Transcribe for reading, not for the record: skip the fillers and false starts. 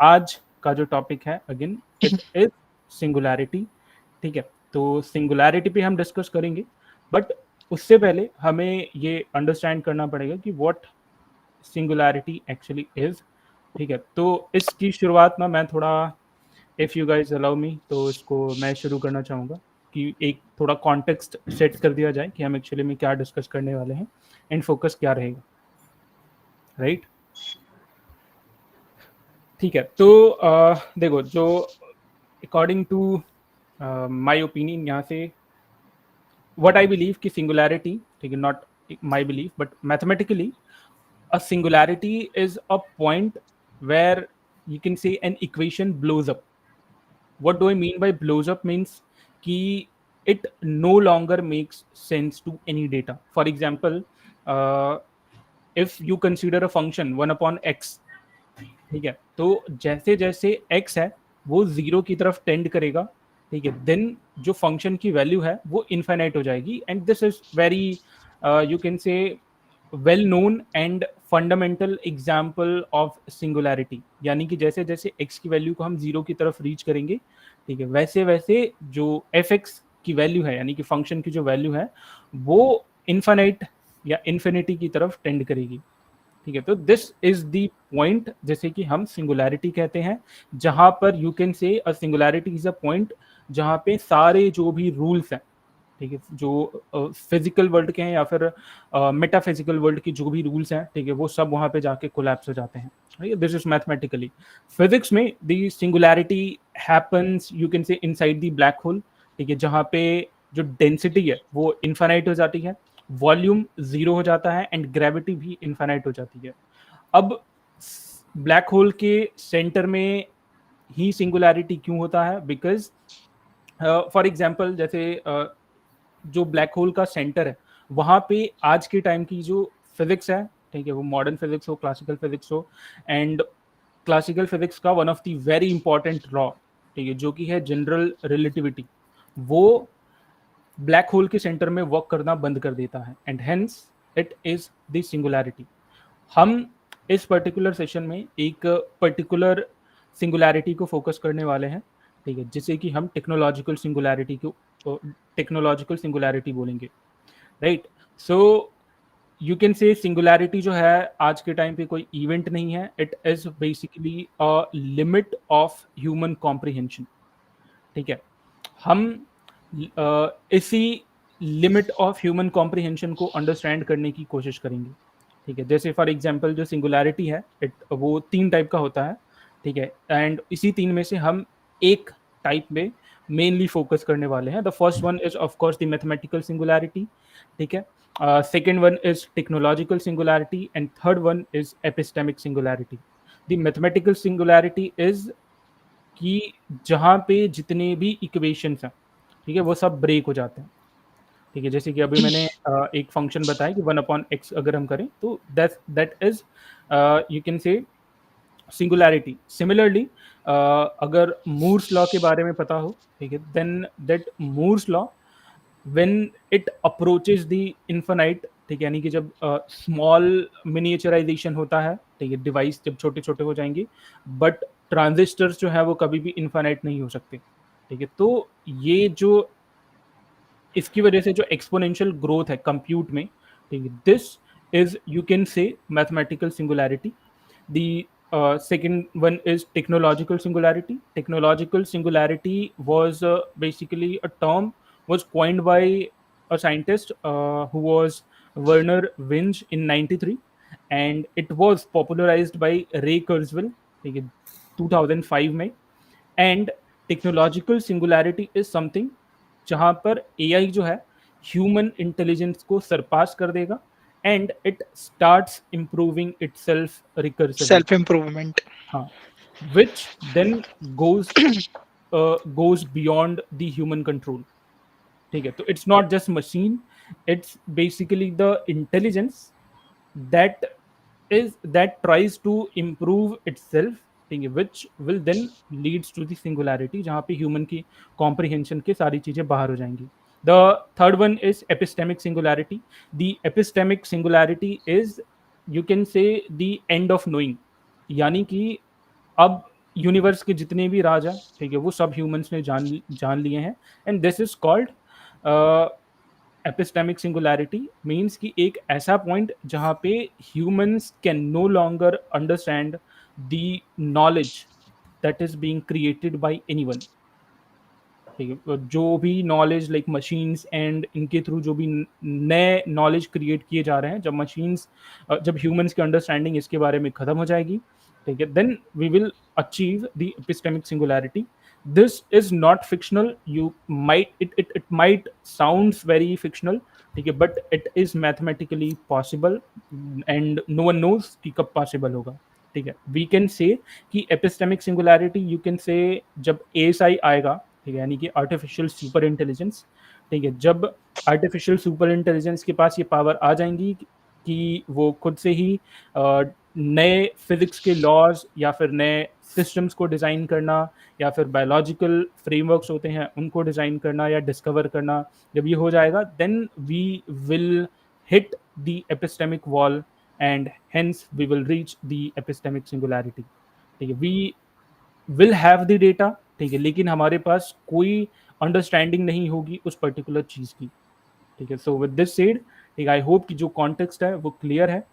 आज का जो टॉपिक है अगेन इट इज सिंगुलैरिटी। ठीक है, तो सिंगुलैरिटी पे हम डिस्कस करेंगे, बट उससे पहले हमें ये अंडरस्टैंड करना पड़ेगा कि व्हाट सिंगुलैरिटी एक्चुअली इज। ठीक है, तो इसकी शुरुआत ना मैं थोड़ा, if you guys allow me, तो इसको मैं शुरू करना चाहूँगा कि एक थोड़ा कॉन्टेक्स्ट सेट कर दिया जाए कि हम एक्चुअली में क्या डिस्कस करने वाले हैं एंड फोकस क्या रहेगा, राइट? ठीक है, तो देखो, जो अकॉर्डिंग टू माय ओपिनियन यहाँ से व्हाट आई बिलीव कि सिंगुलैरिटी, ठीक है, not my belief but mathematically a singularity is a point where you can say an equation blows up. What do I mean by blows up means कि it no longer makes sense to any data. For example, uh, if you consider a function 1 upon x, ठीक है, तो जैसे जैसे x है वो zero की तरफ टेंड करेगा, ठीक है, देन जो फंक्शन की वैल्यू है वो इनफाइनाइट हो जाएगी and this is very you can से well known and fundamental example of singularity. यानी कि जैसे जैसे x की वैल्यू को हम जीरो की तरफ रीच करेंगे, ठीक है, वैसे वैसे जो एफ एक्स की वैल्यू है यानी कि फंक्शन की जो वैल्यू है वो इनफाइनाइट या इन्फिनिटी की तरफ टेंड करेगी। ठीक है, तो दिस इज द पॉइंट जैसे कि हम सिंगुलैरिटी कहते हैं, जहां पर यू कैन से अ सिंगुलैरिटी इज अ पॉइंट जहां पे सारे जो भी रूल्स हैं, ठीक है, जो फिजिकल वर्ल्ड के हैं या फिर मेटाफिजिकल वर्ल्ड की जो भी रूल्स हैं, ठीक है, वो सब वहां पे जाके कोलैप्स हो जाते हैं। This is mathematically. फिजिक्स में the singularity happens you can से इनसाइड द ब्लैक होल, ठीक है, जहां पे जो डेंसिटी है वो इनफाइनाइट हो जाती है, वॉल्यूम जीरो हो जाता है एंड ग्रेविटी भी इनफाइनाइट हो जाती है। अब ब्लैक होल के सेंटर में ही सिंगुलैरिटी क्यों होता है? बिकॉज फॉर एग्जाम्पल जैसे जो ब्लैक होल का सेंटर है वहां पे आज के टाइम की जो फिजिक्स है, ठीक है, वो मॉडर्न फिजिक्स हो, क्लासिकल फिजिक्स हो, एंड क्लासिकल फिजिक्स का one of the very important law, ठीक है, जो कि है जनरल रिलेटिविटी, वो ब्लैक होल के सेंटर में वर्क करना बंद कर देता है and hence it is the singularity. हम इस पर्टिकुलर सेशन में एक पर्टिकुलर सिंगुलैरिटी को फोकस करने वाले हैं, ठीक है, जिसे कि हम टेक्नोलॉजिकल सिंगुलैरिटी को टेक्नोलॉजिकल सिंगुलैरिटी बोलेंगे, right? So you can say singularity जो है आज के टाइम पे कोई इवेंट नहीं है, it is basically a limit of human comprehension. ठीक है, हम इसी लिमिट ऑफ ह्यूमन कॉम्प्रिहेंशन को अंडरस्टैंड करने की कोशिश करेंगे। ठीक है, जैसे फॉर एग्जांपल जो सिंगुलैरिटी है वो 3 टाइप का होता है, ठीक है, एंड इसी 3 में से हम एक टाइप में मेनली फोकस करने वाले हैं। The first one is of course the mathematical singularity, ठीक है, second one is technological singularity and third one is epistemic singularity. The mathematical singularity is कि जहाँ पे जितने भी इक्वेशंस हैं, ठीक है, वो सब ब्रेक हो जाते हैं। ठीक है, जैसे कि अभी मैंने एक फंक्शन बताया कि 1 अपॉन एक्स अगर हम करें तो that is you can say singularity. Similarly अगर मूर्स लॉ के बारे में पता हो, ठीक है, then that Moore's law when it approaches the infinite, ठीक है, यानी कि जब स्मॉल मिनिएचराइजेशन होता है, ठीक है, डिवाइस जब छोटे छोटे हो जाएंगे, बट ट्रांजिस्टर्स जो है वो कभी भी इन्फिनाइट नहीं हो सकते। ठीक है, तो ये जो इसकी वजह से जो एक्सपोनेंशियल ग्रोथ है कंप्यूट में, ठीक है, दिस इज यू कैन से mathematical singularity. The second one is technological singularity. Technological singularity was basically a term was coined by a scientist who was Werner Winge in 93, and it was popularized by Ray Kurzweil, ठीक है, 2005 में। And technological singularity is something जहां पर AI जो है human intelligence को सरपास कर देगा and it starts improving itself recursively. Self improvement. हाँ, which then goes goes beyond the human control। ठीक है, तो it's not just machine, it's basically the intelligence that that tries to improve itself, ठीक है, which will then leads to the singularity जहाँ पे human की comprehension के सारी चीजें बाहर हो जाएंगी। The third one is epistemic singularity. The epistemic singularity is you can say the end of knowing, यानी कि अब यूनिवर्स के जितने भी राज हैं, ठीक है, वो सब ह्यूमंस ने जान लिए हैं। And this is called epistemic singularity. Means कि एक ऐसा पॉइंट जहाँ पे humans can no longer understand the knowledge that is being created by anyone. ठीक है, तो जो भी नॉलेज लाइक मशीन्स एंड इनके थ्रू जो भी नए नॉलेज क्रिएट किए जा रहे हैं, जब ह्यूमंस की अंडरस्टैंडिंग इसके बारे में खत्म हो जाएगी, ठीक है, then we will achieve the epistemic singularity. This is not fictional, you might it might sounds very fictional, ठीक है, but it is mathematically possible and no one knows कि कब पॉसिबल होगा। ठीक है, वी कैन से कि epistemic singularity you can से जब एएसआई आएगा, ठीक है, यानी कि आर्टिफिशियल सुपर इंटेलिजेंस, ठीक है, जब आर्टिफिशियल सुपर इंटेलिजेंस के पास ये पावर आ जाएंगी कि वो खुद से ही नए फिजिक्स के लॉज या फिर नए सिस्टम्स को डिज़ाइन करना, या फिर बायोलॉजिकल फ्रेमवर्क्स होते हैं उनको डिज़ाइन करना या डिस्कवर करना, जब ये हो जाएगा then we will hit the epistemic wall and hence we will reach the epistemic singularity. ठीक है, we will have the data, ठीक है, लेकिन हमारे पास कोई अंडरस्टैंडिंग नहीं होगी उस पर्टिकुलर चीज़ की। ठीक है, सो विद दिस सेड, ठीक, आई होप कि जो कॉन्टेक्स्ट है वो क्लियर है।